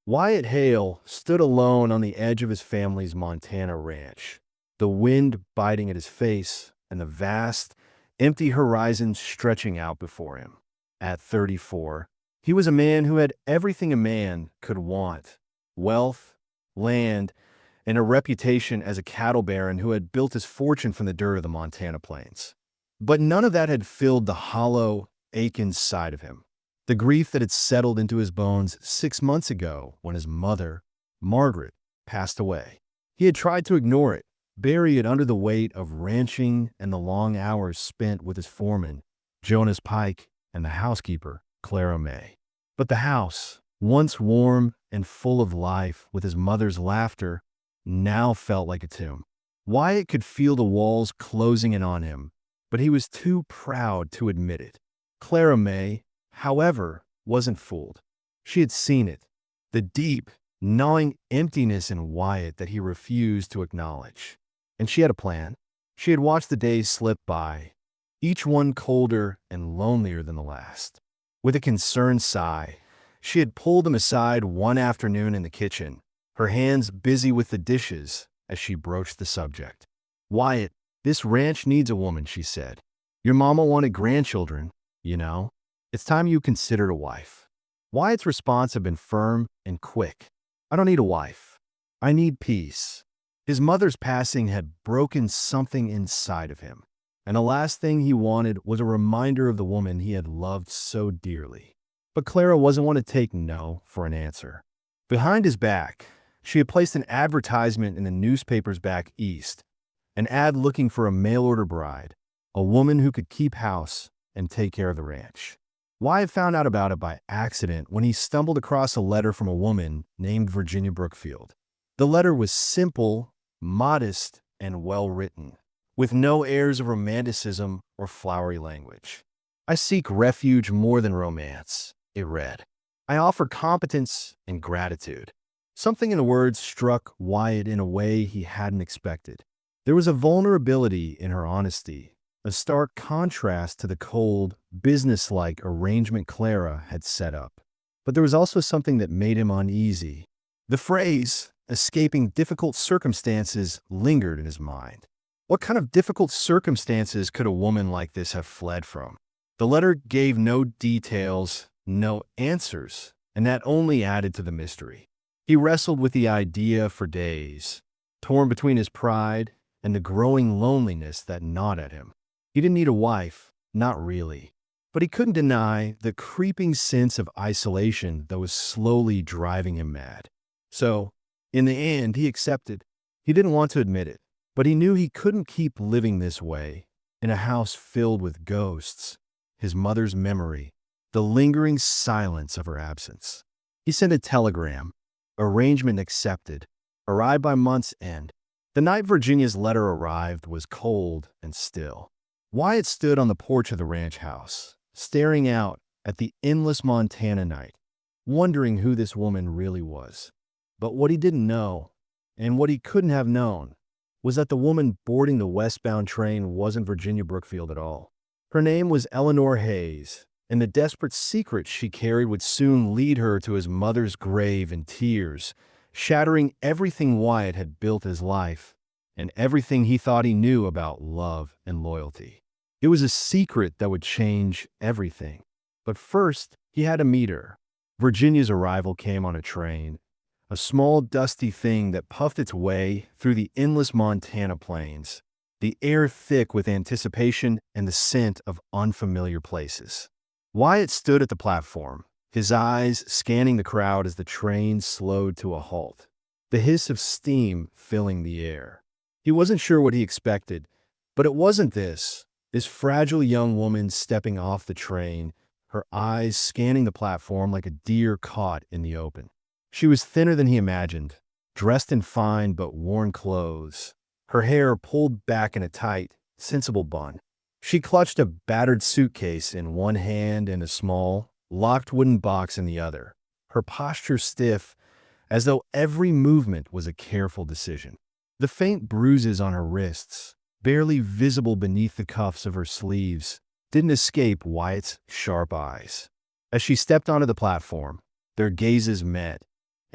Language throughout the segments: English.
Wyatt Hale stood alone on the edge of his family's Montana ranch, the wind biting at his face and the vast, empty horizon stretching out before him. At 34, he was a man who had everything a man could want: wealth, land, and a reputation as a cattle baron who had built his fortune from the dirt of the Montana plains. But none of that had filled the hollow, aching side of him. The grief that had settled into his bones 6 months ago when his mother, Margaret, passed away. He had tried to ignore it, bury it under the weight of ranching and the long hours spent with his foreman, Jonas Pike, and the housekeeper, Clara May. But the house, once warm and full of life with his mother's laughter, now felt like a tomb. Wyatt could feel the walls closing in on him, but he was too proud to admit it. Clara May, however, wasn't fooled. She had seen it, the deep, gnawing emptiness in Wyatt that he refused to acknowledge. And she had a plan. She had watched the days slip by, each one colder and lonelier than the last. With a concerned sigh, she had pulled him aside one afternoon in the kitchen, her hands busy with the dishes as she broached the subject. "Wyatt, this ranch needs a woman," she said. "Your mama wanted grandchildren, you know. It's time you considered a wife." Wyatt's response had been firm and quick. "I don't need a wife. I need peace." His mother's passing had broken something inside of him, and the last thing he wanted was a reminder of the woman he had loved so dearly. But Clara wasn't one to take no for an answer. Behind his back, she had placed an advertisement in the newspapers back east, an ad looking for a mail-order bride, a woman who could keep house and take care of the ranch. Wyatt found out about it by accident when he stumbled across a letter from a woman named Virginia Brookfield. The letter was simple, modest, and well-written, with no airs of romanticism or flowery language. "I seek refuge more than romance," it read. "I offer competence and gratitude." Something in the words struck Wyatt in a way he hadn't expected. There was a vulnerability in her honesty, a stark contrast to the cold, businesslike arrangement Clara had set up. But there was also something that made him uneasy. The phrase, "escaping difficult circumstances," lingered in his mind. What kind of difficult circumstances could a woman like this have fled from? The letter gave no details, no answers, and that only added to the mystery. He wrestled with the idea for days, torn between his pride and the growing loneliness that gnawed at him. He didn't need a wife, not really, but he couldn't deny the creeping sense of isolation that was slowly driving him mad. So, in the end, he accepted. He didn't want to admit it, but he knew he couldn't keep living this way, in a house filled with ghosts, his mother's memory, the lingering silence of her absence. He sent a telegram. Arrangement accepted. Arrived by month's end. The night Virginia's letter arrived was cold and still. Wyatt stood on the porch of the ranch house, staring out at the endless Montana night, wondering who this woman really was. But what he didn't know, and what he couldn't have known, was that the woman boarding the westbound train wasn't Virginia Brookfield at all. Her name was Eleanor Hayes, and the desperate secret she carried would soon lead her to his mother's grave in tears, shattering everything Wyatt had built his life and everything he thought he knew about love and loyalty. It was a secret that would change everything. But first, he had to meet her. Virginia's arrival came on a train, a small, dusty thing that puffed its way through the endless Montana plains, the air thick with anticipation and the scent of unfamiliar places. Wyatt stood at the platform, his eyes scanning the crowd as the train slowed to a halt, the hiss of steam filling the air. He wasn't sure what he expected, but it wasn't this fragile young woman stepping off the train, her eyes scanning the platform like a deer caught in the open. She was thinner than he imagined, dressed in fine but worn clothes, her hair pulled back in a tight, sensible bun. She clutched a battered suitcase in one hand and a small, locked wooden box in the other, her posture stiff, as though every movement was a careful decision. The faint bruises on her wrists, barely visible beneath the cuffs of her sleeves, didn't escape Wyatt's sharp eyes. As she stepped onto the platform, their gazes met,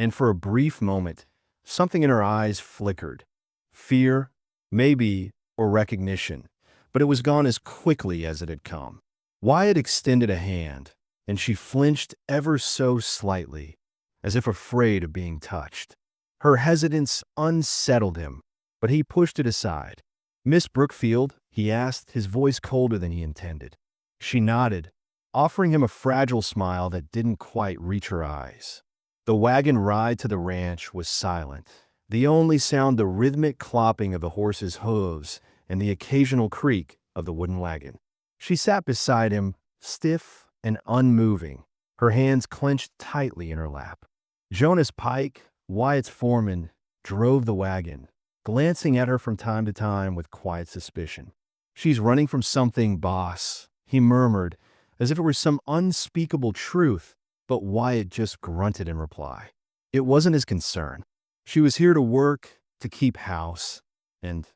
And for a brief moment, something in her eyes flickered. Fear, maybe, or recognition, but it was gone as quickly as it had come. Wyatt extended a hand, and she flinched ever so slightly, as if afraid of being touched. Her hesitance unsettled him, but he pushed it aside. "Miss Brookfield?" he asked, his voice colder than he intended. She nodded, offering him a fragile smile that didn't quite reach her eyes. The wagon ride to the ranch was silent. The only sound the rhythmic clopping of the horse's hooves and the occasional creak of the wooden wagon. She sat beside him, stiff and unmoving, her hands clenched tightly in her lap. Jonas Pike, Wyatt's foreman, drove the wagon, glancing at her from time to time with quiet suspicion. "She's running from something, boss," he murmured, as if it were some unspeakable truth, but Wyatt just grunted in reply. It wasn't his concern. She was here to work, to keep house, and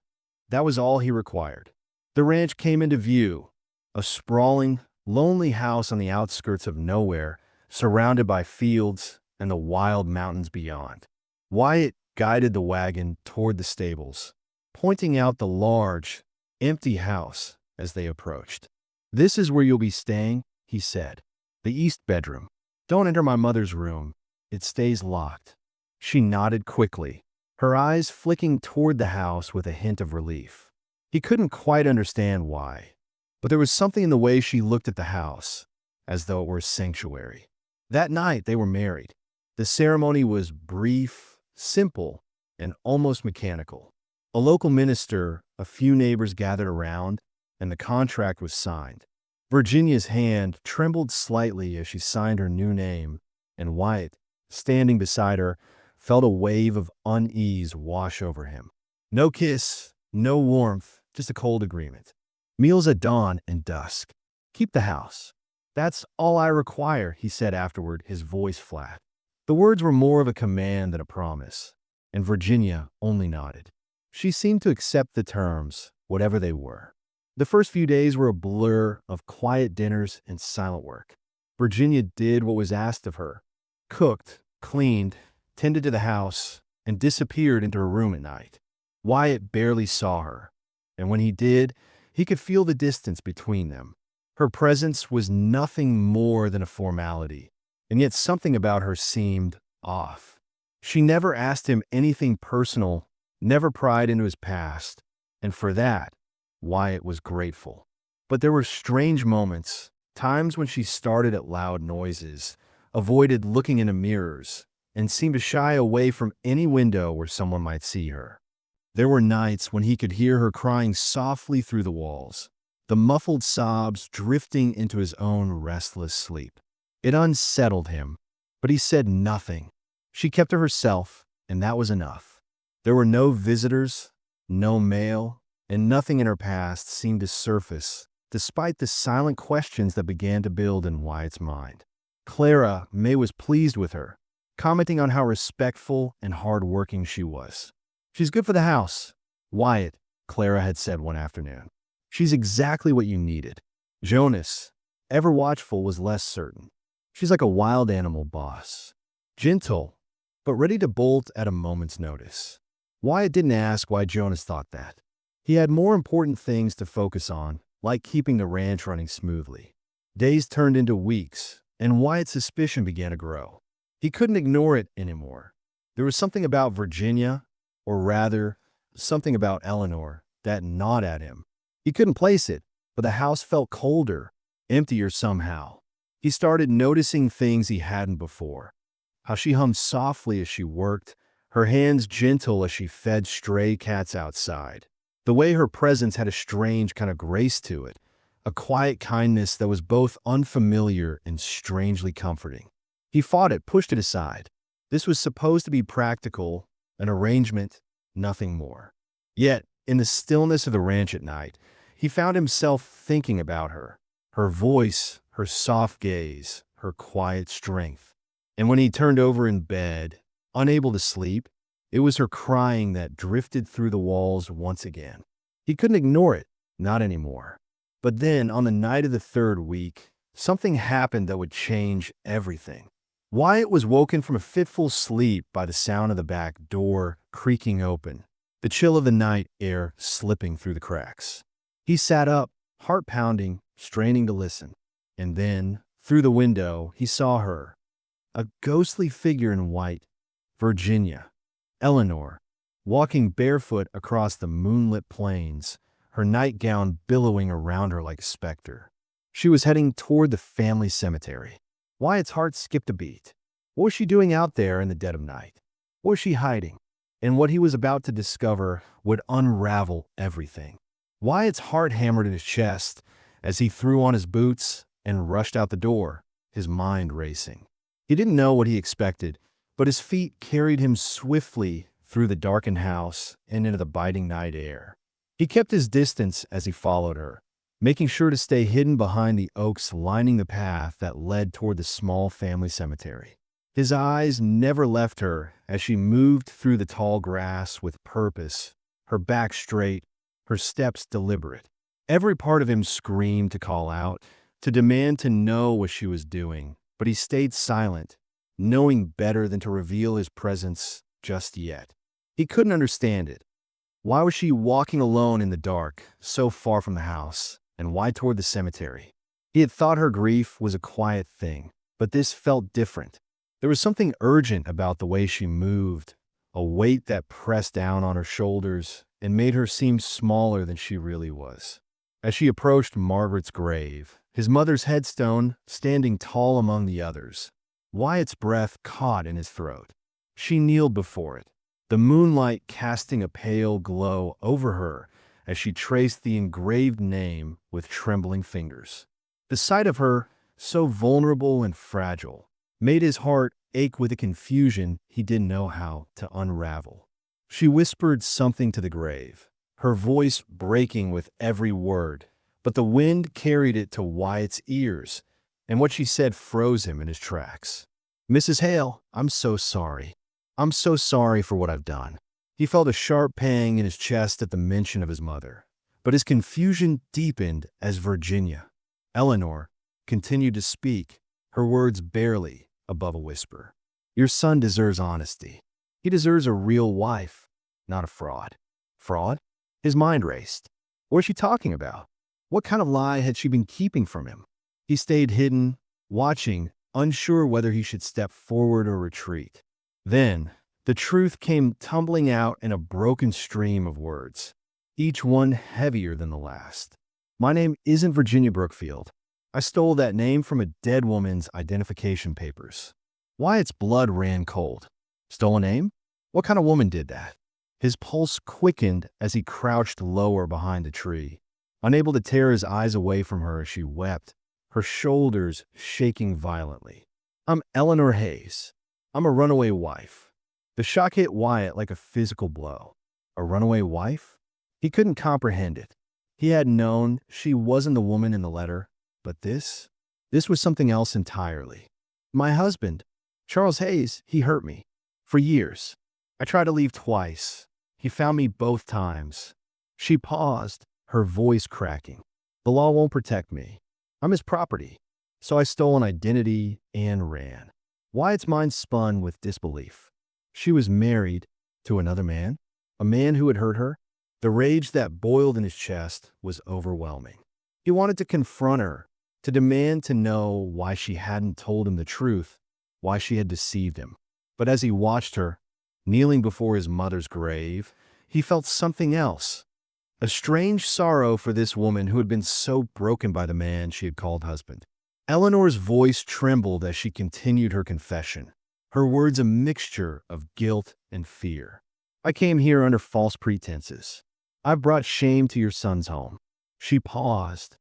that was all he required. The ranch came into view, a sprawling, lonely house on the outskirts of nowhere, surrounded by fields and the wild mountains beyond. Wyatt guided the wagon toward the stables, pointing out the large, empty house as they approached. "This is where you'll be staying," he said. "The east bedroom. Don't enter my mother's room. It stays locked." She nodded quickly, her eyes flicking toward the house with a hint of relief. He couldn't quite understand why, but there was something in the way she looked at the house, as though it were a sanctuary. That night they were married. The ceremony was brief, simple, and almost mechanical. A local minister, a few neighbors gathered around, and the contract was signed. Virginia's hand trembled slightly as she signed her new name, and Wyatt, standing beside her, felt a wave of unease wash over him. No kiss, no warmth, just a cold agreement. "Meals at dawn and dusk. Keep the house. That's all I require," he said afterward, his voice flat. The words were more of a command than a promise, and Virginia only nodded. She seemed to accept the terms, whatever they were. The first few days were a blur of quiet dinners and silent work. Virginia did what was asked of her, cooked, cleaned, tended to the house, and disappeared into her room at night. Wyatt barely saw her, and when he did, he could feel the distance between them. Her presence was nothing more than a formality, and yet something about her seemed off. She never asked him anything personal, never pried into his past, and for that, Wyatt was grateful. But there were strange moments, times when she started at loud noises, avoided looking into mirrors, and seemed to shy away from any window where someone might see her. There were nights when he could hear her crying softly through the walls, the muffled sobs drifting into his own restless sleep. It unsettled him, but he said nothing. She kept to herself, and that was enough. There were no visitors, no mail, and nothing in her past seemed to surface, despite the silent questions that began to build in Wyatt's mind. Clara May was pleased with her, commenting on how respectful and hard-working she was. "She's good for the house, Wyatt," Clara had said one afternoon. "She's exactly what you needed." Jonas, ever watchful, was less certain. "She's like a wild animal, boss. Gentle, but ready to bolt at a moment's notice." Wyatt didn't ask why Jonas thought that. He had more important things to focus on, like keeping the ranch running smoothly. Days turned into weeks, and Wyatt's suspicion began to grow. He couldn't ignore it anymore. There was something about Virginia, or rather, something about Eleanor, that gnawed at him. He couldn't place it, but the house felt colder, emptier somehow. He started noticing things he hadn't before. How she hummed softly as she worked, her hands gentle as she fed stray cats outside. The way her presence had a strange kind of grace to it, a quiet kindness that was both unfamiliar and strangely comforting. He fought it, pushed it aside. This was supposed to be practical, an arrangement, nothing more. Yet, in the stillness of the ranch at night, he found himself thinking about her, her voice, her soft gaze, her quiet strength. And when he turned over in bed, unable to sleep, it was her crying that drifted through the walls once again. He couldn't ignore it, not anymore. But then, on the night of the third week, something happened that would change everything. Wyatt was woken from a fitful sleep by the sound of the back door creaking open, the chill of the night air slipping through the cracks. He sat up, heart pounding, straining to listen. And then, through the window, he saw her, a ghostly figure in white, Virginia, Eleanor, walking barefoot across the moonlit plains, her nightgown billowing around her like a specter. She was heading toward the family cemetery. Wyatt's heart skipped a beat. What was she doing out there in the dead of night? What was she hiding? And what he was about to discover would unravel everything. Wyatt's heart hammered in his chest as he threw on his boots and rushed out the door, his mind racing. He didn't know what he expected, but his feet carried him swiftly through the darkened house and into the biting night air. He kept his distance as he followed her, making sure to stay hidden behind the oaks lining the path that led toward the small family cemetery. His eyes never left her as she moved through the tall grass with purpose, her back straight, her steps deliberate. Every part of him screamed to call out, to demand to know what she was doing, but he stayed silent, knowing better than to reveal his presence just yet. He couldn't understand it. Why was she walking alone in the dark, so far from the house, and why toward the cemetery? He had thought her grief was a quiet thing, but this felt different. There was something urgent about the way she moved, a weight that pressed down on her shoulders and made her seem smaller than she really was. As she approached Margaret's grave, his mother's headstone standing tall among the others, Wyatt's breath caught in his throat. She kneeled before it, the moonlight casting a pale glow over her as she traced the engraved name with trembling fingers. The sight of her, so vulnerable and fragile, made his heart ache with a confusion he didn't know how to unravel. She whispered something to the grave, her voice breaking with every word, but the wind carried it to Wyatt's ears, and what she said froze him in his tracks. "Mrs. Hale, I'm so sorry. I'm so sorry for what I've done." He felt a sharp pang in his chest at the mention of his mother, but his confusion deepened as Virginia, Eleanor, continued to speak, her words barely above a whisper. "Your son deserves honesty. He deserves a real wife, not a fraud." Fraud? His mind raced. What was she talking about? What kind of lie had she been keeping from him? He stayed hidden, watching, unsure whether he should step forward or retreat. Then, the truth came tumbling out in a broken stream of words, each one heavier than the last. "My name isn't Virginia Brookfield. I stole that name from a dead woman's identification papers." Wyatt's blood ran cold. Stole a name? What kind of woman did that? His pulse quickened as he crouched lower behind a tree, unable to tear his eyes away from her as she wept, her shoulders shaking violently. "I'm Eleanor Hayes. I'm a runaway wife." The shock hit Wyatt like a physical blow. A runaway wife? He couldn't comprehend it. He had known she wasn't the woman in the letter, but this was something else entirely. "My husband, Charles Hayes, he hurt me. For years. I tried to leave twice. He found me both times." She paused, her voice cracking. "The law won't protect me. I'm his property. So I stole an identity and ran." Wyatt's mind spun with disbelief. She was married to another man? A man who had hurt her? The rage that boiled in his chest was overwhelming. He wanted to confront her, to demand to know why she hadn't told him the truth, why she had deceived him. But as he watched her, kneeling before his mother's grave, he felt something else. A strange sorrow for this woman who had been so broken by the man she had called husband. Eleanor's voice trembled as she continued her confession, her words a mixture of guilt and fear. "I came here under false pretenses. I've brought shame to your son's home." She paused,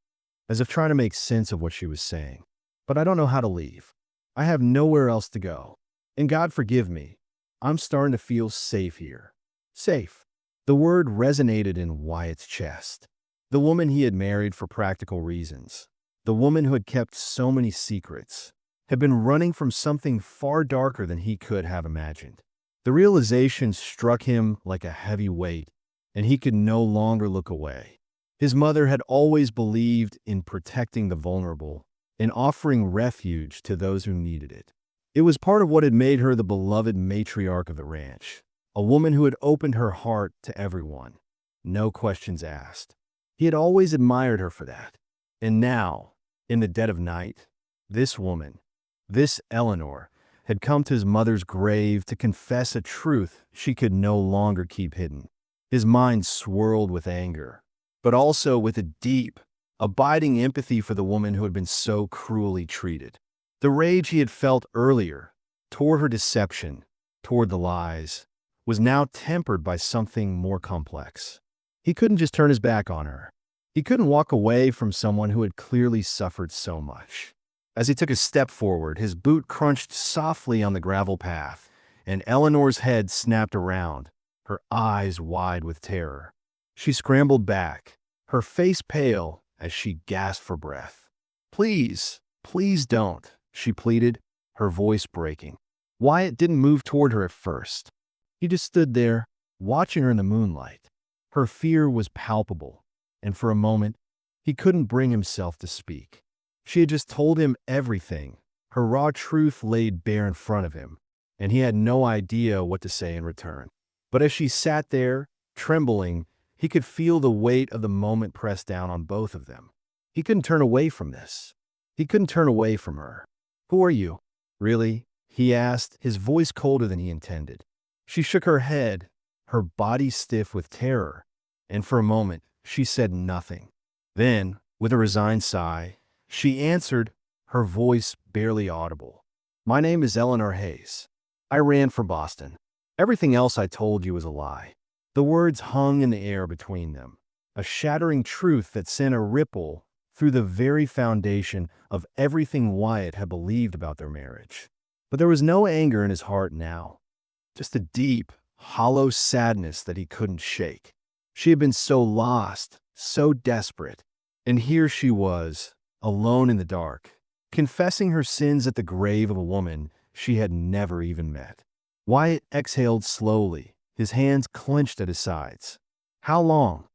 as if trying to make sense of what she was saying. "But I don't know how to leave. I have nowhere else to go. And God forgive me, I'm starting to feel safe here." Safe. The word resonated in Wyatt's chest. The woman he had married for practical reasons, the woman who had kept so many secrets, had been running from something far darker than he could have imagined. The realization struck him like a heavy weight, and he could no longer look away. His mother had always believed in protecting the vulnerable, in offering refuge to those who needed it. It was part of what had made her the beloved matriarch of the ranch, a woman who had opened her heart to everyone, no questions asked. He had always admired her for that. And now, in the dead of night, this woman, this Eleanor, had come to his mother's grave to confess a truth she could no longer keep hidden. His mind swirled with anger, but also with a deep, abiding empathy for the woman who had been so cruelly treated. The rage he had felt earlier, toward her deception, toward the lies, was now tempered by something more complex. He couldn't just turn his back on her. He couldn't walk away from someone who had clearly suffered so much. As he took a step forward, his boot crunched softly on the gravel path, and Eleanor's head snapped around, her eyes wide with terror. She scrambled back, her face pale as she gasped for breath. "Please, please don't," she pleaded, her voice breaking. Wyatt didn't move toward her at first. He just stood there, watching her in the moonlight. Her fear was palpable, and for a moment, he couldn't bring himself to speak. She had just told him everything, her raw truth laid bare in front of him, and he had no idea what to say in return. But as she sat there, trembling, he could feel the weight of the moment press down on both of them. He couldn't turn away from this. He couldn't turn away from her. "Who are you?" "Really?" he asked, his voice colder than he intended. She shook her head, her body stiff with terror, and for a moment she said nothing. Then, with a resigned sigh, she answered, her voice barely audible. "My name is Eleanor Hayes. I ran from Boston. Everything else I told you was a lie." The words hung in the air between them, a shattering truth that sent a ripple through the very foundation of everything Wyatt had believed about their marriage. But there was no anger in his heart now, just a deep, hollow sadness that he couldn't shake. She had been so lost, so desperate, and here she was, alone in the dark, confessing her sins at the grave of a woman she had never even met. Wyatt exhaled slowly, his hands clenched at his sides. "How long?"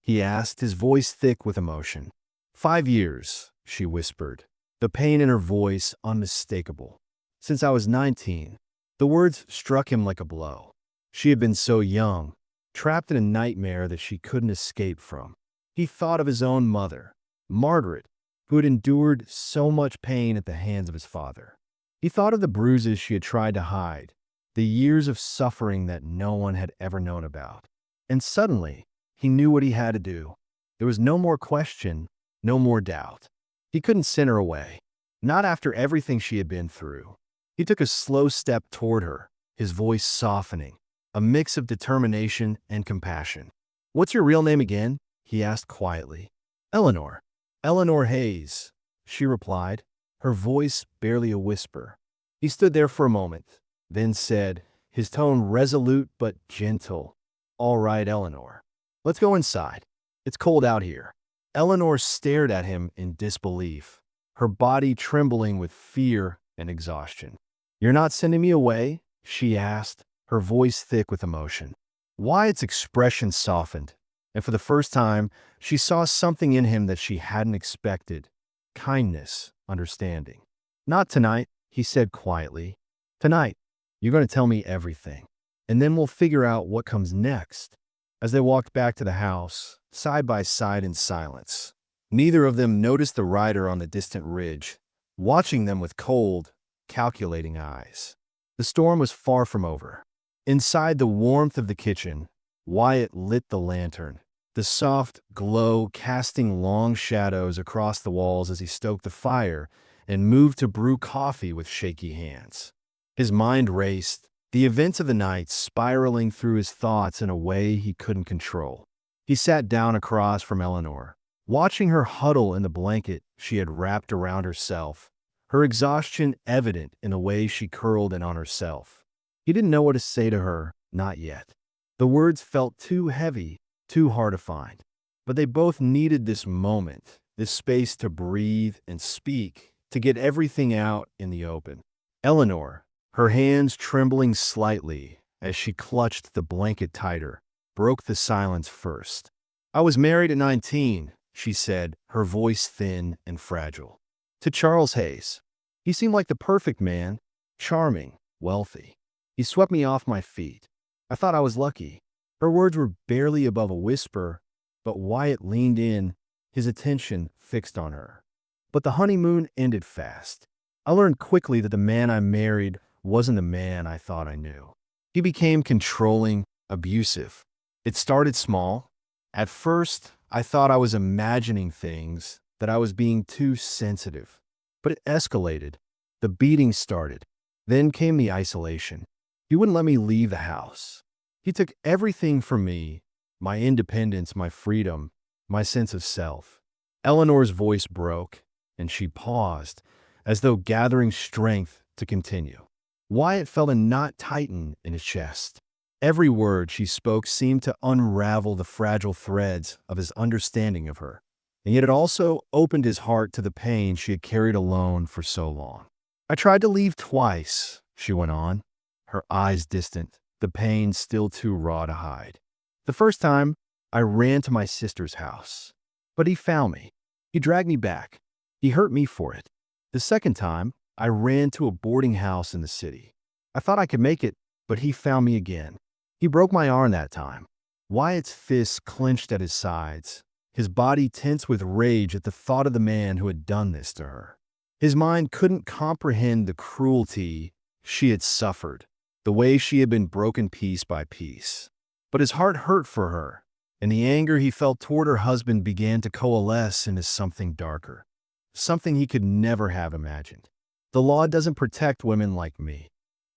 he asked, his voice thick with emotion. 5 years, she whispered, the pain in her voice unmistakable. "Since I was 19. The words struck him like a blow. She had been so young, trapped in a nightmare that she couldn't escape from. He thought of his own mother, Margaret, who had endured so much pain at the hands of his father. He thought of the bruises she had tried to hide, the years of suffering that no one had ever known about. And suddenly, he knew what he had to do. There was no more question, no more doubt. He couldn't send her away, not after everything she had been through. He took a slow step toward her, his voice softening, a mix of determination and compassion. "What's your real name again?" he asked quietly. "Eleanor. Eleanor Hayes," she replied, her voice barely a whisper. He stood there for a moment, then said, his tone resolute but gentle, "All right, Eleanor. Let's go inside. It's cold out here." Eleanor stared at him in disbelief, her body trembling with fear and exhaustion. "You're not sending me away?" she asked, her voice thick with emotion. Wyatt's expression softened, and for the first time, she saw something in him that she hadn't expected. Kindness, understanding. "Not tonight," he said quietly. "Tonight, you're going to tell me everything, and then we'll figure out what comes next." As they walked back to the house, side by side in silence, neither of them noticed the rider on the distant ridge, watching them with cold, calculating eyes. The storm was far from over. Inside the warmth of the kitchen, Wyatt lit the lantern, the soft glow casting long shadows across the walls as he stoked the fire and moved to brew coffee with shaky hands. His mind raced, the events of the night spiraling through his thoughts in a way he couldn't control. He sat down across from Eleanor, watching her huddle in the blanket she had wrapped around herself, her exhaustion evident in the way she curled in on herself. He didn't know what to say to her, not yet. The words felt too heavy, too hard to find. But they both needed this moment, this space to breathe and speak, to get everything out in the open. Eleanor, her hands trembling slightly as she clutched the blanket tighter, broke the silence first. "I was married at 19, she said, her voice thin and fragile. "To Charles Hayes. He seemed like the perfect man, Charming, wealthy. He swept me off my feet. I thought I was lucky. Her words were barely above a whisper, but Wyatt leaned in, his attention fixed on her. But the honeymoon ended fast. I learned quickly that the man I married wasn't the man I thought I knew. He became controlling, abusive. It started small. At first, I thought I was imagining things, that I was being too sensitive. But it escalated. The beating started. Then came the isolation. He wouldn't let me leave the house. He took everything from me, my independence, my freedom, my sense of self. Eleanor's voice broke, and she paused, as though gathering strength to continue. Wyatt felt a knot tighten in his chest. Every word she spoke seemed to unravel the fragile threads of his understanding of her, and yet it also opened his heart to the pain she had carried alone for so long. I tried to leave twice, she went on, her eyes distant, the pain still too raw to hide. The first time, I ran to my sister's house. But he found me. He dragged me back. He hurt me for it. The second time, I ran to a boarding house in the city. I thought I could make it, but he found me again. He broke my arm that time. Wyatt's fists clenched at his sides, his body tense with rage at the thought of the man who had done this to her. His mind couldn't comprehend the cruelty she had suffered, the way she had been broken piece by piece. But his heart hurt for her, and the anger he felt toward her husband began to coalesce into something darker, something he could never have imagined. The law doesn't protect women like me,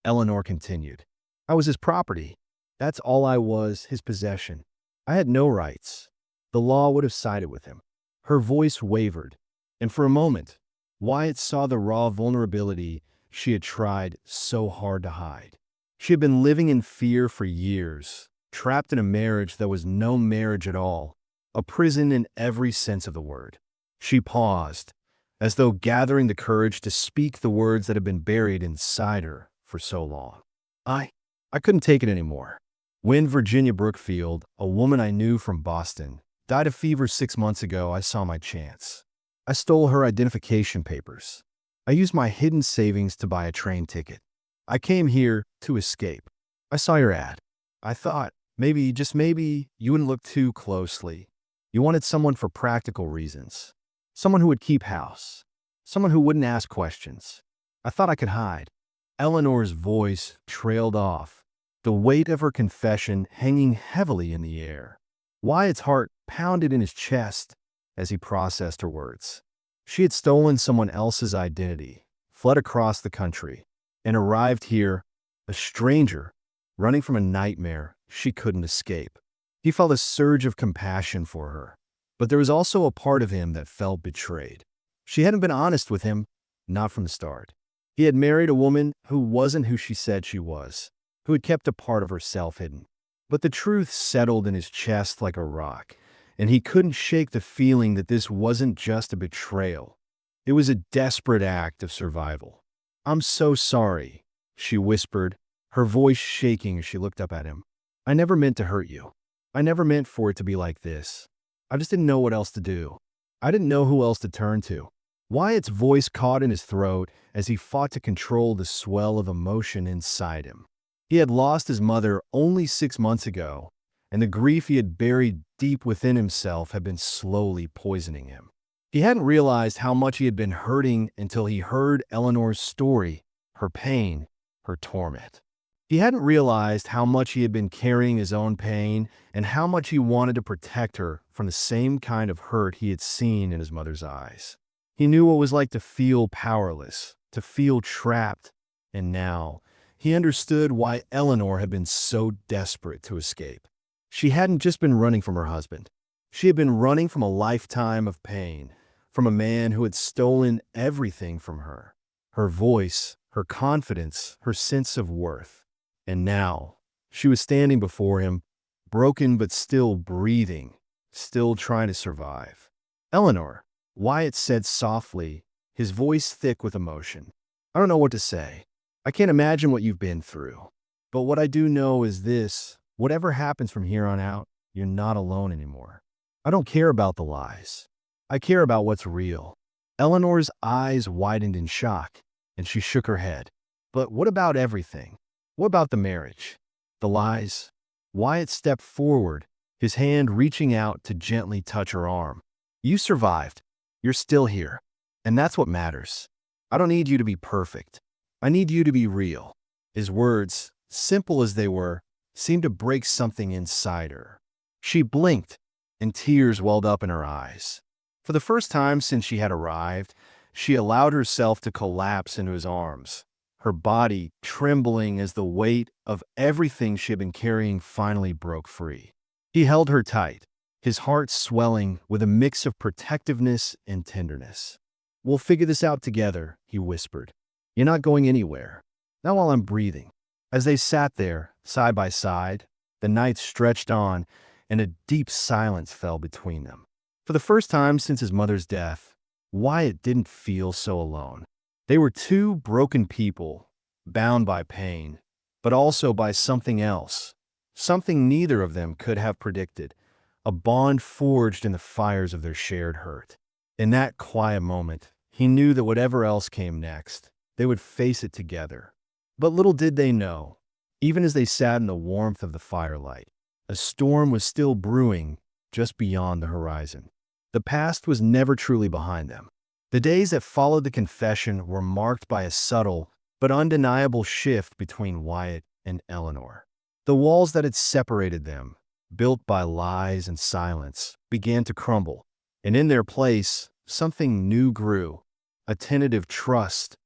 Eleanor continued. I was his property. That's all I was, his possession. I had no rights. The law would have sided with him. Her voice wavered, and for a moment, Wyatt saw the raw vulnerability she had tried so hard to hide. She had been living in fear for years, trapped in a marriage that was no marriage at all, a prison in every sense of the word. She paused, as though gathering the courage to speak the words that had been buried inside her for so long. I couldn't take it anymore. When Virginia Brookfield, a woman I knew from Boston, died of fever 6 months ago, I saw my chance. I stole her identification papers. I used my hidden savings to buy a train ticket. I came here to escape. I saw your ad. I thought, maybe, just maybe, you wouldn't look too closely. You wanted someone for practical reasons. Someone who would keep house. Someone who wouldn't ask questions. I thought I could hide. Eleanor's voice trailed off, the weight of her confession hanging heavily in the air. Wyatt's heart pounded in his chest as he processed her words. She had stolen someone else's identity, fled across the country, and arrived here, a stranger, running from a nightmare she couldn't escape. He felt a surge of compassion for her, but there was also a part of him that felt betrayed. She hadn't been honest with him, not from the start. He had married a woman who wasn't who she said she was, who had kept a part of herself hidden. But the truth settled in his chest like a rock, and he couldn't shake the feeling that this wasn't just a betrayal. It was a desperate act of survival. "I'm so sorry," she whispered, her voice shaking as she looked up at him. "I never meant to hurt you. I never meant for it to be like this. I just didn't know what else to do. I didn't know who else to turn to." Wyatt's voice caught in his throat as he fought to control the swell of emotion inside him. He had lost his mother only 6 months ago, and the grief he had buried deep within himself had been slowly poisoning him. He hadn't realized how much he had been hurting until he heard Eleanor's story, her pain, her torment. He hadn't realized how much he had been carrying his own pain and how much he wanted to protect her from the same kind of hurt he had seen in his mother's eyes. He knew what it was like to feel powerless, to feel trapped, and now he understood why Eleanor had been so desperate to escape. She hadn't just been running from her husband. She had been running from a lifetime of pain, from a man who had stolen everything from her, her voice, her confidence, her sense of worth. And now, she was standing before him, broken but still breathing, still trying to survive. "Eleanor," Wyatt said softly, his voice thick with emotion. "I don't know what to say. I can't imagine what you've been through. But what I do know is this: whatever happens from here on out, you're not alone anymore. I don't care about the lies. I care about what's real." Eleanor's eyes widened in shock, and she shook her head. But what about everything? What about the marriage? The lies? Wyatt stepped forward, his hand reaching out to gently touch her arm. You survived. You're still here. And that's what matters. I don't need you to be perfect. I need you to be real. His words, simple as they were, seemed to break something inside her. She blinked, and tears welled up in her eyes. For the first time since she had arrived, she allowed herself to collapse into his arms, her body trembling as the weight of everything she had been carrying finally broke free. He held her tight, his heart swelling with a mix of protectiveness and tenderness. We'll figure this out together, he whispered. You're not going anywhere. Not while I'm breathing. As they sat there, side by side, the night stretched on, and a deep silence fell between them. For the first time since his mother's death, Wyatt didn't feel so alone. They were two broken people, bound by pain, but also by something else, something neither of them could have predicted, a bond forged in the fires of their shared hurt. In that quiet moment, he knew that whatever else came next, they would face it together. But little did they know, even as they sat in the warmth of the firelight, a storm was still brewing just beyond the horizon. The past was never truly behind them. The days that followed the confession were marked by a subtle but undeniable shift between Wyatt and Eleanor. The walls that had separated them, built by lies and silence, began to crumble, and in their place, something new grew, a tentative trust,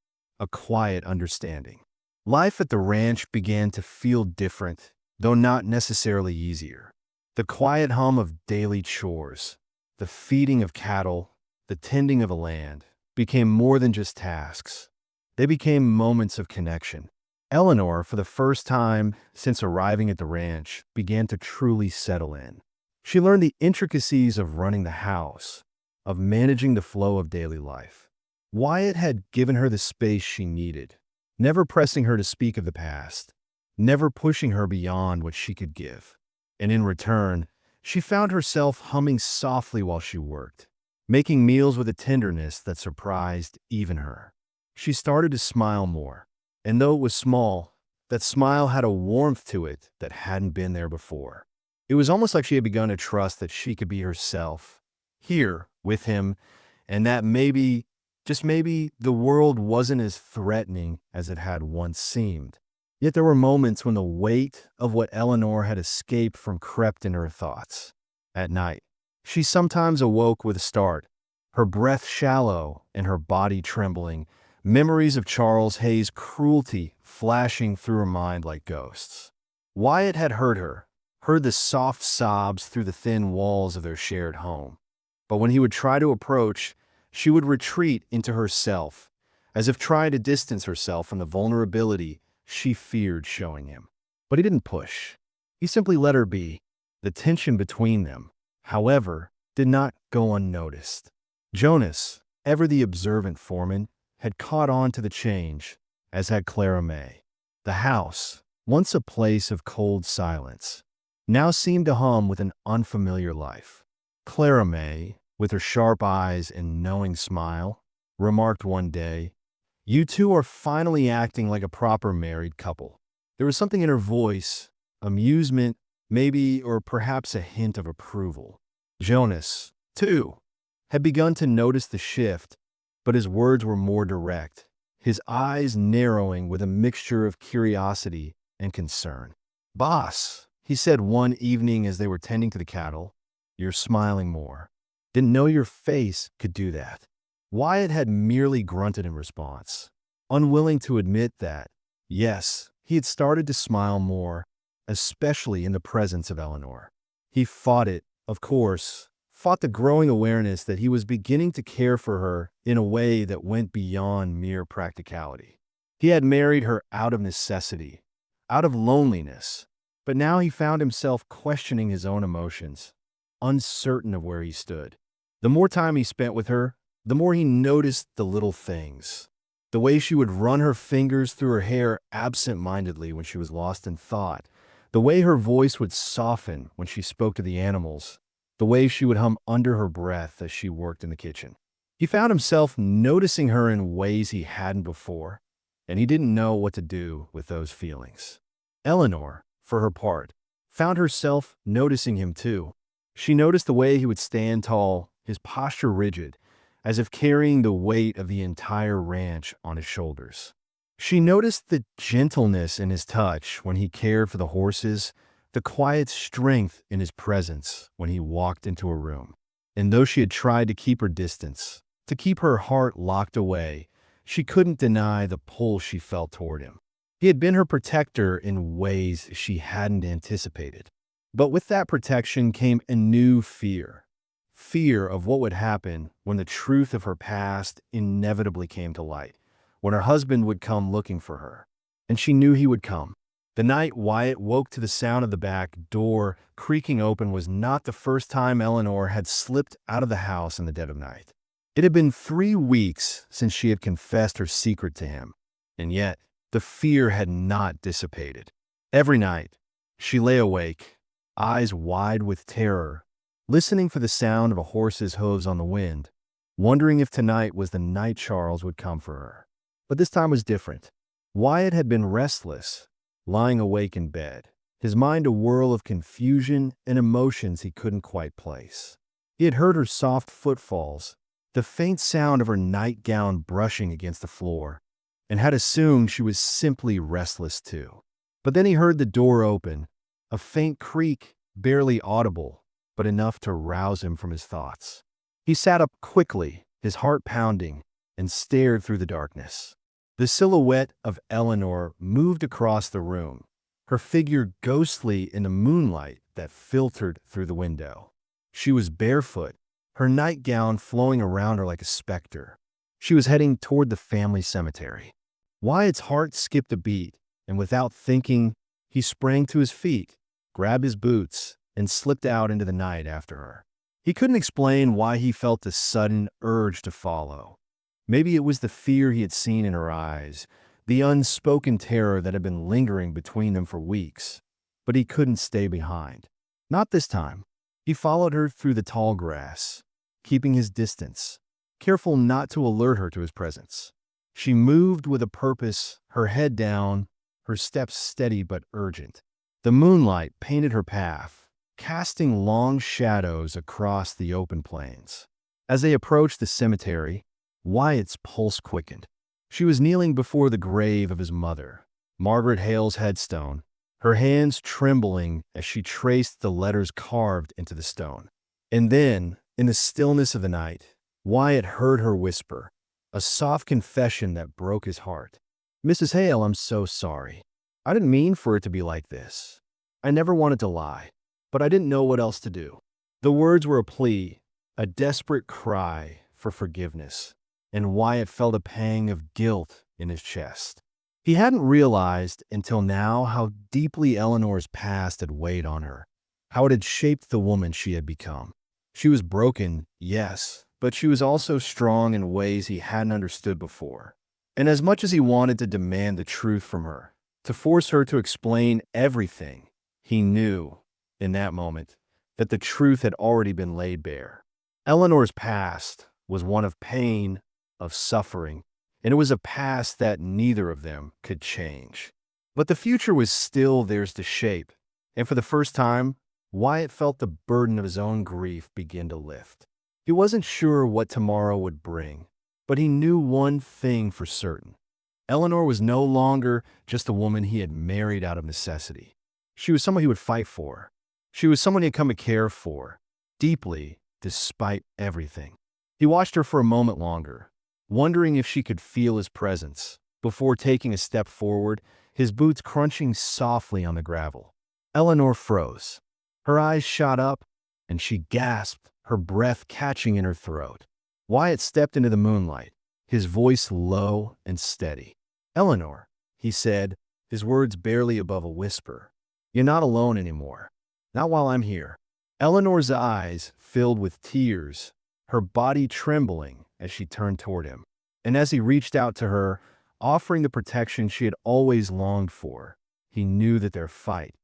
a quiet understanding. Life at the ranch began to feel different, though not necessarily easier. The quiet hum of daily chores, the feeding of cattle, the tending of a land, became more than just tasks. They became moments of connection. Eleanor, for the first time since arriving at the ranch, began to truly settle in. She learned the intricacies of running the house, of managing the flow of daily life. Wyatt had given her the space she needed, never pressing her to speak of the past, never pushing her beyond what she could give. And in return, she found herself humming softly while she worked, making meals with a tenderness that surprised even her. She started to smile more, and though it was small, that smile had a warmth to it that hadn't been there before. It was almost like she had begun to trust that she could be herself, here with him, and that maybe, just maybe, the world wasn't as threatening as it had once seemed. Yet there were moments when the weight of what Eleanor had escaped from crept into her thoughts. At night, she sometimes awoke with a start, her breath shallow and her body trembling, memories of Charles Hayes' cruelty flashing through her mind like ghosts. Wyatt had heard her, heard the soft sobs through the thin walls of their shared home. But when he would try to approach, she would retreat into herself, as if trying to distance herself from the vulnerability she feared showing him. But he didn't push. He simply let her be. The tension between them, however, did not go unnoticed. Jonas, ever the observant foreman, had caught on to the change, as had Clara May. The house, once a place of cold silence, now seemed to hum with an unfamiliar life. Clara May, with her sharp eyes and knowing smile, remarked one day, "You two are finally acting like a proper married couple." There was something in her voice, amusement, maybe, or perhaps a hint of approval. Jonas, too, had begun to notice the shift, but his words were more direct, his eyes narrowing with a mixture of curiosity and concern. "Boss," he said one evening as they were tending to the cattle, "you're smiling more. Didn't know your face could do that." Wyatt had merely grunted in response, unwilling to admit that, yes, he had started to smile more, especially in the presence of Eleanor. He fought it, of course, fought the growing awareness that he was beginning to care for her in a way that went beyond mere practicality. He had married her out of necessity, out of loneliness, but now he found himself questioning his own emotions, uncertain of where he stood. The more time he spent with her, the more he noticed the little things. The way she would run her fingers through her hair absent-mindedly when she was lost in thought. The way her voice would soften when she spoke to the animals. The way she would hum under her breath as she worked in the kitchen. He found himself noticing her in ways he hadn't before. and he didn't know what to do with those feelings. Eleanor, for her part, found herself noticing him too. She noticed the way he would stand tall, his posture rigid, as if carrying the weight of the entire ranch on his shoulders. She noticed the gentleness in his touch when he cared for the horses, the quiet strength in his presence when he walked into a room. And though she had tried to keep her distance, to keep her heart locked away, she couldn't deny the pull she felt toward him. He had been her protector in ways she hadn't anticipated. But with that protection came a new fear. Fear of what would happen when the truth of her past inevitably came to light, when her husband would come looking for her. And she knew he would come. The night Wyatt woke to the sound of the back door creaking open was not the first time Eleanor had slipped out of the house in the dead of night. It had been 3 weeks since she had confessed her secret to him, and yet the fear had not dissipated. Every night, she lay awake, eyes wide with terror, listening for the sound of a horse's hooves on the wind, wondering if tonight was the night Charles would come for her. But this time was different. Wyatt had been restless, lying awake in bed, his mind a whirl of confusion and emotions he couldn't quite place. He had heard her soft footfalls, the faint sound of her nightgown brushing against the floor, and had assumed she was simply restless too. But then he heard the door open, a faint creak, barely audible, but enough to rouse him from his thoughts. He sat up quickly, his heart pounding, and stared through the darkness. The silhouette of Eleanor moved across the room, her figure ghostly in the moonlight that filtered through the window. She was barefoot, her nightgown flowing around her like a specter. She was heading toward the family cemetery. Wyatt's heart skipped a beat, and without thinking, he sprang to his feet, grabbed his boots, and slipped out into the night after her. He couldn't explain why he felt the sudden urge to follow. Maybe it was the fear he had seen in her eyes, the unspoken terror that had been lingering between them for weeks. But he couldn't stay behind. Not this time. He followed her through the tall grass, keeping his distance, careful not to alert her to his presence. She moved with a purpose, her head down, her steps steady but urgent. The moonlight painted her path, casting long shadows across the open plains. As they approached the cemetery, Wyatt's pulse quickened. She was kneeling before the grave of his mother, Margaret Hale's headstone, her hands trembling as she traced the letters carved into the stone. And then, in the stillness of the night, Wyatt heard her whisper, a soft confession that broke his heart. "Mrs. Hale, I'm so sorry. I didn't mean for it to be like this. I never wanted to lie, but I didn't know what else to do." The words were a plea, a desperate cry for forgiveness, and Wyatt felt a pang of guilt in his chest. He hadn't realized until now how deeply Eleanor's past had weighed on her, how it had shaped the woman she had become. She was broken, yes, but she was also strong in ways he hadn't understood before. And as much as he wanted to demand the truth from her, to force her to explain everything, he knew, in that moment, that the truth had already been laid bare. Eleanor's past was one of pain, of suffering, and it was a past that neither of them could change. But the future was still theirs to shape, and for the first time, Wyatt felt the burden of his own grief begin to lift. He wasn't sure what tomorrow would bring, but he knew one thing for certain. Eleanor was no longer just a woman he had married out of necessity. She was someone he would fight for. She was someone he had come to care for, deeply, despite everything. He watched her for a moment longer, wondering if she could feel his presence, before taking a step forward, his boots crunching softly on the gravel. Eleanor froze. Her eyes shot up, and she gasped, her breath catching in her throat. Wyatt stepped into the moonlight, his voice low and steady. "Eleanor," he said, his words barely above a whisper, "you're not alone anymore. Not while I'm here." Eleanor's eyes filled with tears, her body trembling as she turned toward him. And as he reached out to her, offering the protection she had always longed for, he knew that their fight,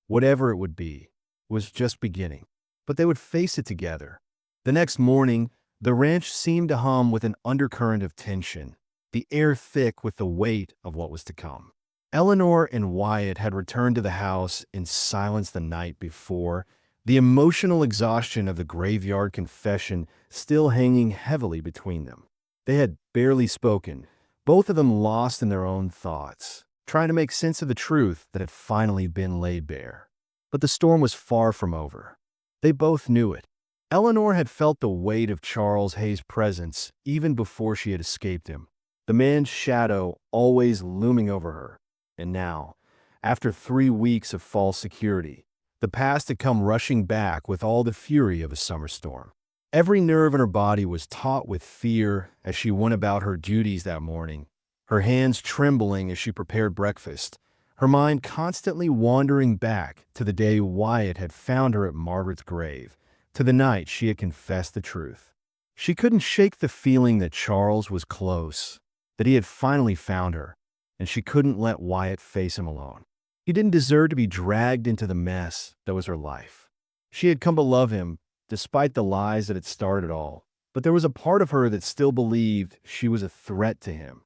whatever it would be, was just beginning. But they would face it together. The next morning, the ranch seemed to hum with an undercurrent of tension. the air thick with the weight of what was to come. Eleanor and Wyatt had returned to the house in silence the night before, the emotional exhaustion of the graveyard confession still hanging heavily between them. They had barely spoken, both of them lost in their own thoughts, trying to make sense of the truth that had finally been laid bare. But the storm was far from over. They both knew it. Eleanor had felt the weight of Charles Hayes' presence even before she had escaped him, the man's shadow always looming over her. And now, after 3 weeks of false security, the past had come rushing back with all the fury of a summer storm. Every nerve in her body was taut with fear as she went about her duties that morning, her hands trembling as she prepared breakfast, her mind constantly wandering back to the day Wyatt had found her at Margaret's grave, to the night she had confessed the truth. She couldn't shake the feeling that Charles was close, that he had finally found her, and she couldn't let Wyatt face him alone. He didn't deserve to be dragged into the mess that was her life. She had come to love him, despite the lies that had started it all, but there was a part of her that still believed she was a threat to him,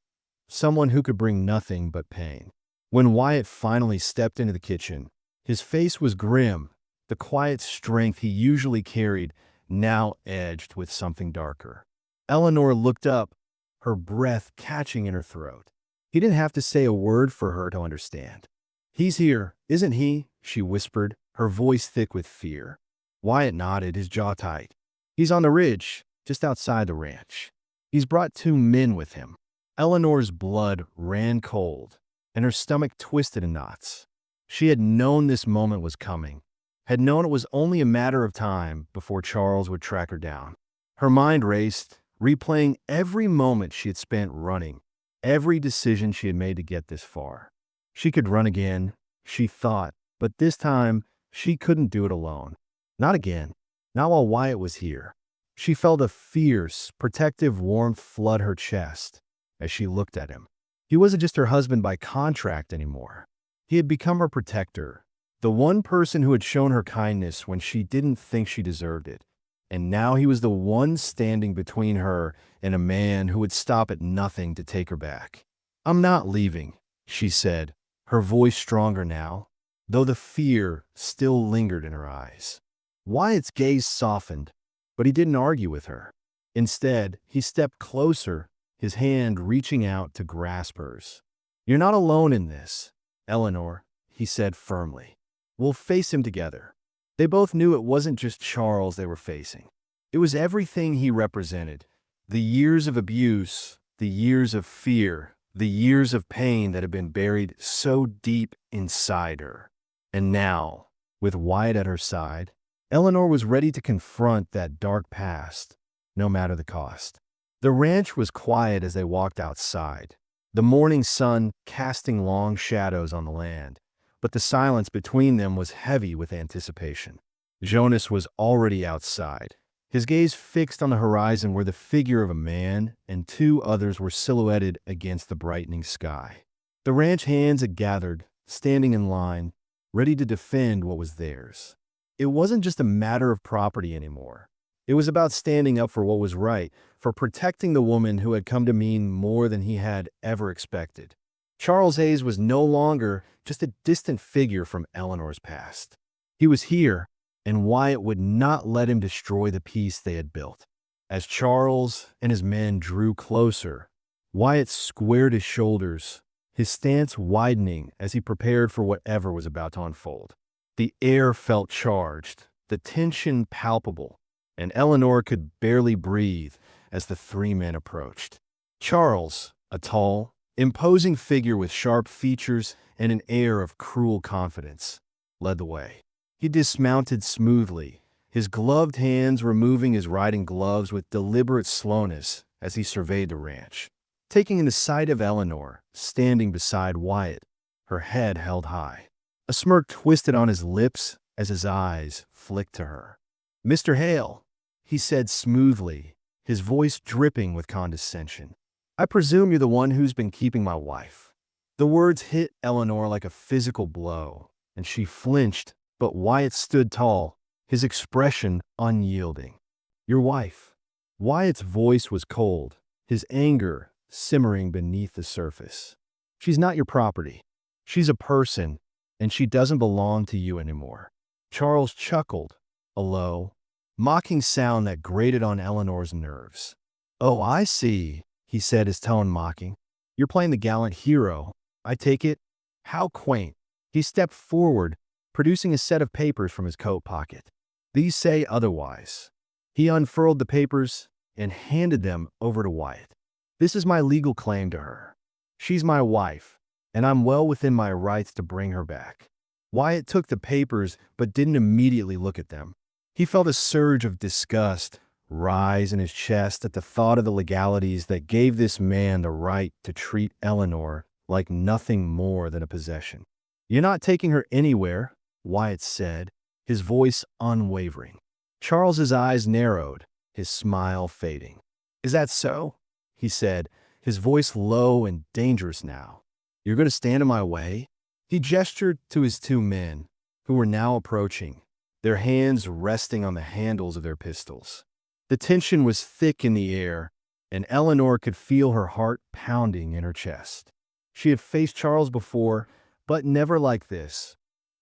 someone who could bring nothing but pain. When Wyatt finally stepped into the kitchen, his face was grim, the quiet strength he usually carried now edged with something darker. Eleanor looked up, her breath catching in her throat. He didn't have to say a word for her to understand. "He's here, isn't he?" she whispered, her voice thick with fear. Wyatt nodded, his jaw tight. "He's on the ridge, just outside the ranch. He's brought 2 men with him." Eleanor's blood ran cold, and her stomach twisted in knots. She had known this moment was coming, had known it was only a matter of time before Charles would track her down. Her mind raced, replaying every moment she had spent running, every decision she had made to get this far. She could run again, she thought, but this time she couldn't do it alone. Not again, not while Wyatt was here. She felt a fierce, protective warmth flood her chest as she looked at him. He wasn't just her husband by contract anymore. He had become her protector, the one person who had shown her kindness when she didn't think she deserved it. And now he was the one standing between her and a man who would stop at nothing to take her back. "I'm not leaving," she said, her voice stronger now, though the fear still lingered in her eyes. Wyatt's gaze softened, but he didn't argue with her. Instead, he stepped closer, his hand reaching out to grasp hers. "You're not alone in this, Eleanor," he said firmly. "We'll face him together." They both knew it wasn't just Charles they were facing. It was everything he represented. The years of abuse, the years of fear, the years of pain that had been buried so deep inside her. And now, with Wyatt at her side, Eleanor was ready to confront that dark past, no matter the cost. The ranch was quiet as they walked outside, the morning sun casting long shadows on the land, but the silence between them was heavy with anticipation. Jonas was already outside, his gaze fixed on the horizon where the figure of a man and 2 others were silhouetted against the brightening sky. The ranch hands had gathered, standing in line, ready to defend what was theirs. It wasn't just a matter of property anymore. It was about standing up for what was right, for protecting the woman who had come to mean more than he had ever expected. Charles Hayes was no longer just a distant figure from Eleanor's past. He was here, and Wyatt would not let him destroy the peace they had built. As Charles and his men drew closer, Wyatt squared his shoulders, his stance widening as he prepared for whatever was about to unfold. The air felt charged, the tension palpable, and Eleanor could barely breathe as the 3 men approached. Charles, a tall, imposing figure with sharp features and an air of cruel confidence, led the way. He dismounted smoothly, his gloved hands removing his riding gloves with deliberate slowness as he surveyed the ranch. Taking in the sight of Eleanor, standing beside Wyatt, her head held high. A smirk twisted on his lips as his eyes flicked to her. "Mr. Hale," he said smoothly, his voice dripping with condescension. "I presume you're the one who's been keeping my wife." The words hit Eleanor like a physical blow, and she flinched, but Wyatt stood tall, his expression unyielding. "Your wife." Wyatt's voice was cold, his anger simmering beneath the surface. She's not your property. She's a person, and she doesn't belong to you anymore. Charles chuckled, a low, mocking sound that grated on Eleanor's nerves. Oh, I see, he said, his tone mocking. You're playing the gallant hero, I take it? How quaint. He stepped forward, producing a set of papers from his coat pocket. These say otherwise. He unfurled the papers and handed them over to Wyatt. This is my legal claim to her. She's my wife, and I'm well within my rights to bring her back. Wyatt took the papers but didn't immediately look at them. He felt a surge of disgust rise in his chest at the thought of the legalities that gave this man the right to treat Eleanor like nothing more than a possession. You're not taking her anywhere, Wyatt said, his voice unwavering. Charles's eyes narrowed, his smile fading. Is that so? He said, his voice low and dangerous now. You're going to stand in my way? He gestured to his two men, who were now approaching, their hands resting on the handles of their pistols. The tension was thick in the air, and Eleanor could feel her heart pounding in her chest. She had faced Charles before, but never like this,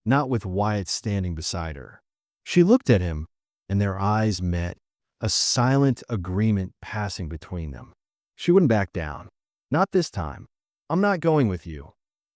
not with Wyatt standing beside her. She looked at him, and their eyes met, a silent agreement passing between them. She wouldn't back down. Not this time. I'm not going with you,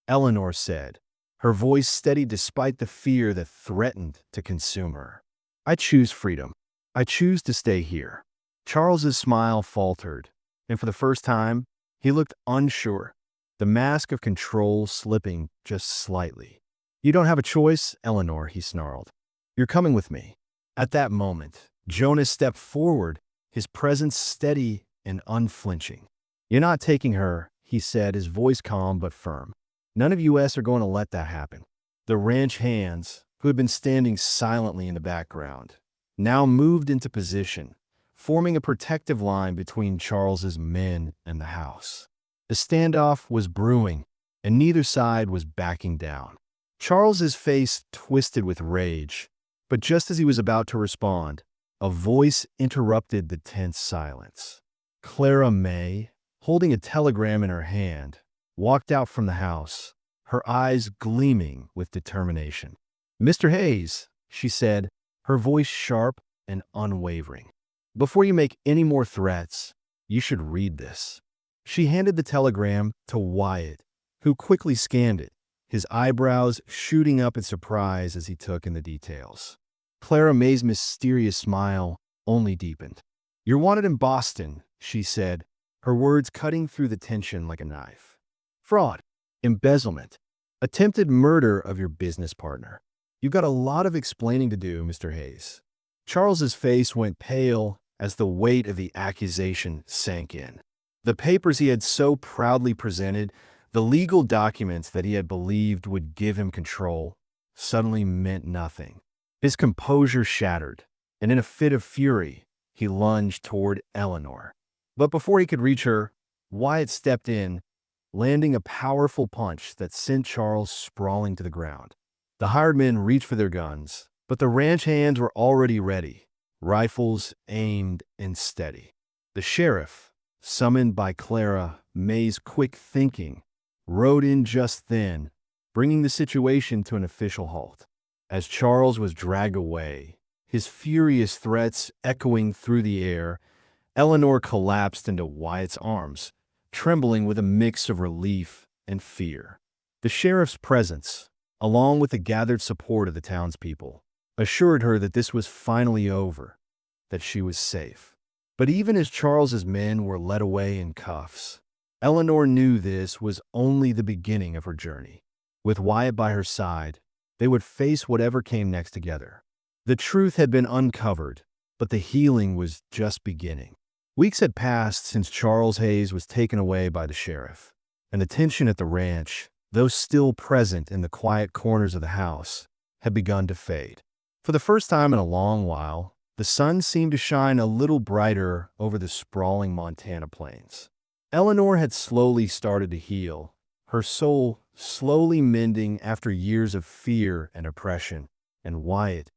Eleanor said, her voice steady despite the fear that threatened to consume her. I choose freedom. I choose to stay here. Charles's smile faltered, and for the first time, he looked unsure, the mask of control slipping just slightly. You don't have a choice, Eleanor, he snarled. You're coming with me. At that moment, Jonas stepped forward, his presence steady and unflinching. You're not taking her, he said, his voice calm but firm. None of us are going to let that happen. The ranch hands, who had been standing silently in the background, now moved into position, forming a protective line between Charles's men and the house. The standoff was brewing, and neither side was backing down. Charles's face twisted with rage, but just as he was about to respond, a voice interrupted the tense silence. Clara May, holding a telegram in her hand, walked out from the house, her eyes gleaming with determination. Mr. Hayes, she said, her voice sharp and unwavering. Before you make any more threats, you should read this. She handed the telegram to Wyatt, who quickly scanned it, his eyebrows shooting up in surprise as he took in the details. Clara May's mysterious smile only deepened. You're wanted in Boston, she said, her words cutting through the tension like a knife. Fraud, embezzlement, attempted murder of your business partner. You've got a lot of explaining to do, Mr. Hayes. Charles's face went pale as the weight of the accusation sank in. The papers he had so proudly presented, the legal documents that he had believed would give him control, suddenly meant nothing. His composure shattered, and in a fit of fury, he lunged toward Eleanor. But before he could reach her, Wyatt stepped in, landing a powerful punch that sent Charles sprawling to the ground. The hired men reached for their guns, but the ranch hands were already ready, rifles aimed and steady. The sheriff, summoned by Clara May's quick thinking, rode in just then, bringing the situation to an official halt. As Charles was dragged away, his furious threats echoing through the air, Eleanor collapsed into Wyatt's arms, trembling with a mix of relief and fear. The sheriff's presence, along with the gathered support of the townspeople, assured her that this was finally over, that she was safe. But even as Charles's men were led away in cuffs, Eleanor knew this was only the beginning of her journey. With Wyatt by her side, they would face whatever came next together. The truth had been uncovered, but the healing was just beginning. Weeks had passed since Charles Hayes was taken away by the sheriff, and the tension at the ranch, though still present in the quiet corners of the house, had begun to fade. For the first time in a long while, the sun seemed to shine a little brighter over the sprawling Montana plains. Eleanor had slowly started to heal, her soul slowly mending after years of fear and oppression, and Wyatt,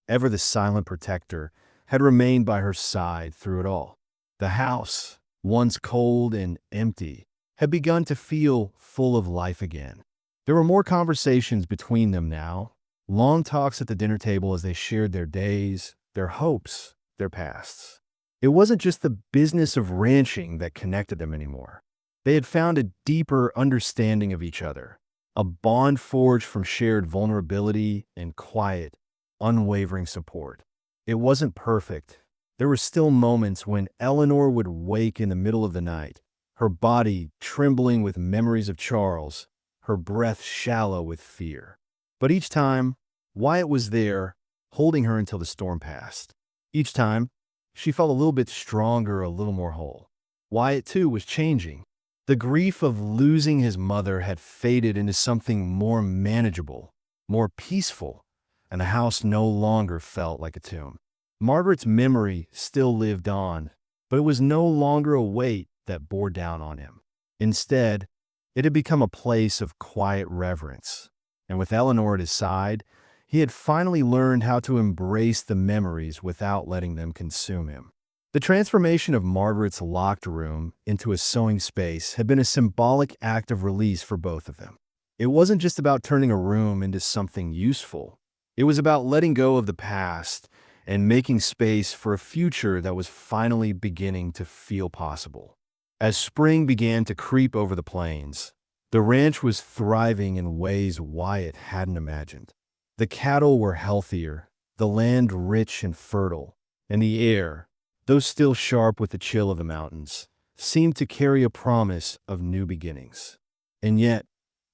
ever the silent protector, had remained by her side through it all. The house, once cold and empty, had begun to feel full of life again. There were more conversations between them now, long talks at the dinner table as they shared their days, their hopes, their pasts. It wasn't just the business of ranching that connected them anymore. They had found a deeper understanding of each other, a bond forged from shared vulnerability and quiet, unwavering support. It wasn't perfect. There were still moments when Eleanor would wake in the middle of the night, her body trembling with memories of Charles, her breath shallow with fear. But each time, Wyatt was there, holding her until the storm passed. Each time, she felt a little bit stronger, a little more whole. Wyatt, too, was changing. The grief of losing his mother had faded into something more manageable, more peaceful, and the house no longer felt like a tomb. Margaret's memory still lived on, but it was no longer a weight that bore down on him. Instead, it had become a place of quiet reverence. And with Eleanor at his side, he had finally learned how to embrace the memories without letting them consume him. The transformation of Margaret's locked room into a sewing space had been a symbolic act of release for both of them. It wasn't just about turning a room into something useful. It was about letting go of the past and making space for a future that was finally beginning to feel possible. As spring began to creep over the plains, the ranch was thriving in ways Wyatt hadn't imagined. The cattle were healthier, the land rich and fertile, and the air, though still sharp with the chill of the mountains, seemed to carry a promise of new beginnings. And yet,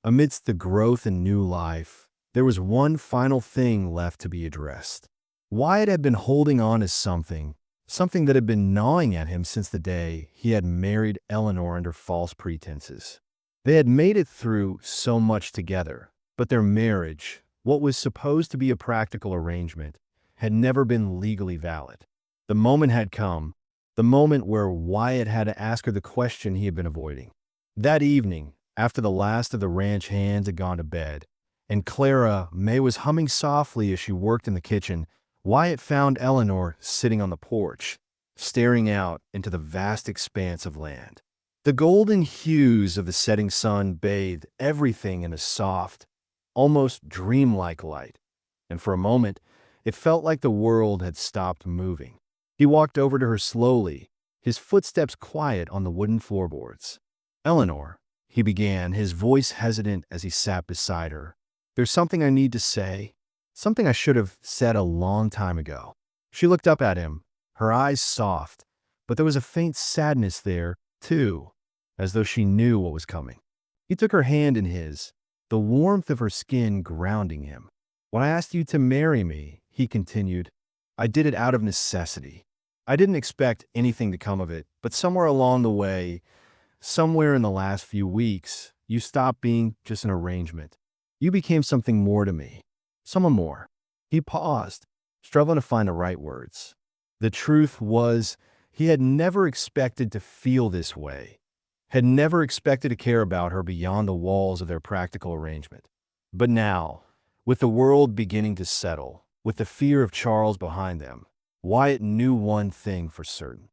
amidst the growth and new life, there was one final thing left to be addressed. Wyatt had been holding on to something that had been gnawing at him since the day he had married Eleanor under false pretenses. They had made it through so much together, but their marriage, what was supposed to be a practical arrangement, had never been legally valid. The moment had come, the moment where Wyatt had to ask her the question he had been avoiding. That evening, after the last of the ranch hands had gone to bed, and Clara May was humming softly as she worked in the kitchen, Wyatt found Eleanor sitting on the porch, staring out into the vast expanse of land. The golden hues of the setting sun bathed everything in a soft, almost dreamlike light, and for a moment, it felt like the world had stopped moving. He walked over to her slowly, his footsteps quiet on the wooden floorboards. "Eleanor," he began, his voice hesitant as he sat beside her. "There's something I need to say, something I should have said a long time ago." She looked up at him, her eyes soft, but there was a faint sadness there, too, as though she knew what was coming. He took her hand in his, the warmth of her skin grounding him. "When I asked you to marry me," he continued, "I did it out of necessity. I didn't expect anything to come of it, but somewhere along the way, somewhere in the last few weeks, you stopped being just an arrangement. You became something more to me. Someone more." He paused, struggling to find the right words. The truth was, he had never expected to feel this way, had never expected to care about her beyond the walls of their practical arrangement. But now, with the world beginning to settle, with the fear of Charles behind them, Wyatt knew one thing for certain.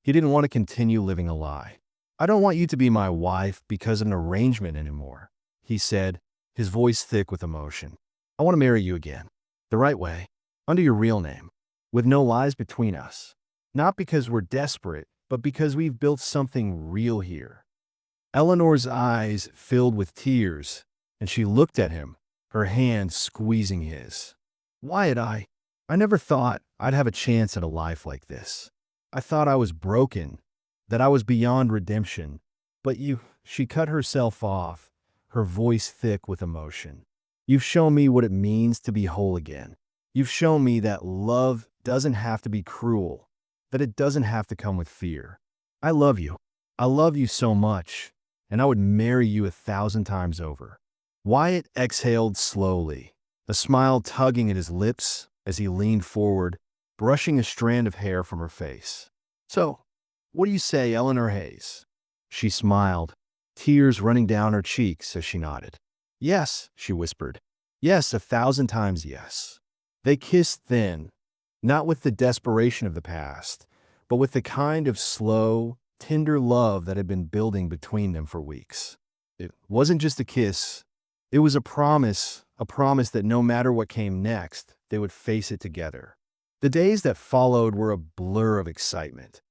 He didn't want to continue living a lie. "I don't want you to be my wife because of an arrangement anymore," he said, his voice thick with emotion. "I want to marry you again, the right way, under your real name, with no lies between us. Not because we're desperate, but because we've built something real here." Eleanor's eyes filled with tears, and she looked at him, her hand squeezing his. "Wyatt, I never thought I'd have a chance at a life like this. I thought I was broken, that I was beyond redemption. But you," she cut herself off, her voice thick with emotion. "You've shown me what it means to be whole again. You've shown me that love doesn't have to be cruel, that it doesn't have to come with fear. I love you. I love you so much, and I would marry you 1,000 times over." Wyatt exhaled slowly, a smile tugging at his lips as he leaned forward, brushing a strand of hair from her face. "So, what do you say, Eleanor Hayes?" She smiled, tears running down her cheeks as she nodded. "Yes," she whispered. "Yes, 1,000 times yes." They kissed then, not with the desperation of the past, but with the kind of slow, tender love that had been building between them for weeks. It wasn't just a kiss, it was a promise that no matter what came next, they would face it together. The days that followed were a blur of excitement,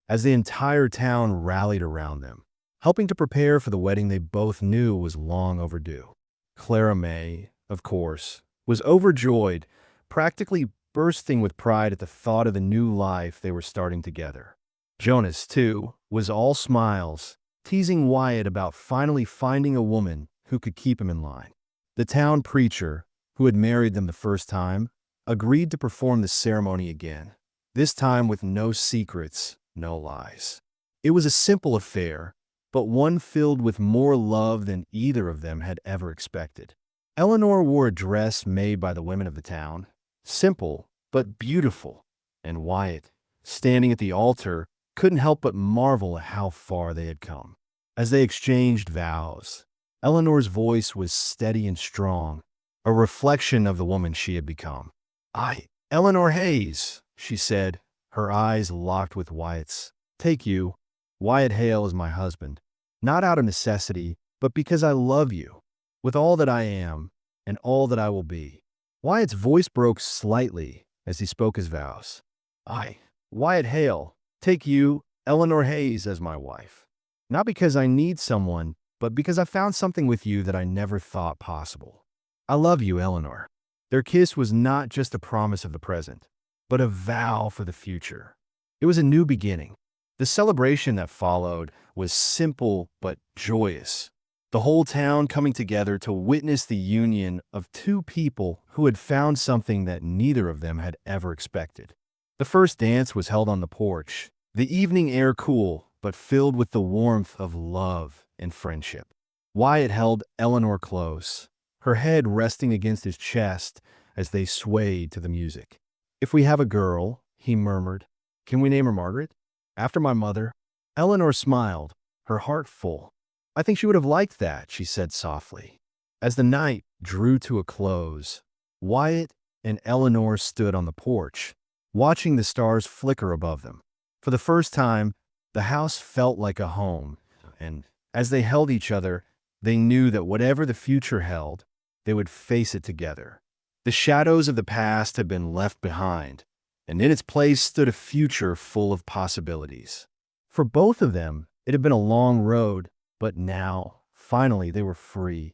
as the entire town rallied around them, helping to prepare for the wedding they both knew was long overdue. Clara May, of course, was overjoyed, practically bursting with pride at the thought of the new life they were starting together. Jonas, too, was all smiles, teasing Wyatt about finally finding a woman who could keep him in line. The town preacher, who had married them the first time, agreed to perform the ceremony again, this time with no secrets, no lies. It was a simple affair, but one filled with more love than either of them had ever expected. Eleanor wore a dress made by the women of the town, simple but beautiful, and Wyatt, standing at the altar, couldn't help but marvel at how far they had come. As they exchanged vows, Eleanor's voice was steady and strong, a reflection of the woman she had become. Eleanor Hayes, she said, her eyes locked with Wyatt's. Take you, Wyatt Hale, as my husband, not out of necessity, but because I love you, with all that I am and all that I will be. Wyatt's voice broke slightly as he spoke his vows. Wyatt Hale, take you, Eleanor Hayes, as my wife. Not because I need someone, but because I found something with you that I never thought possible. I love you, Eleanor. Their kiss was not just a promise of the present, but a vow for the future. It was a new beginning. The celebration that followed was simple but joyous. The whole town coming together to witness the union of two people who had found something that neither of them had ever expected. The first dance was held on the porch, the evening air cool but filled with the warmth of love and friendship. Wyatt held Eleanor close, her head resting against his chest as they swayed to the music. If we have a girl, he murmured, can we name her Margaret? After my mother? Eleanor smiled, her heart full. I think she would have liked that, she said softly. As the night drew to a close, Wyatt and Eleanor stood on the porch, watching the stars flicker above them. For the first time, the house felt like a home, and as they held each other, they knew that whatever the future held, they would face it together. The shadows of the past had been left behind, and in its place stood a future full of possibilities. For both of them, it had been a long road, but now, finally, they were free.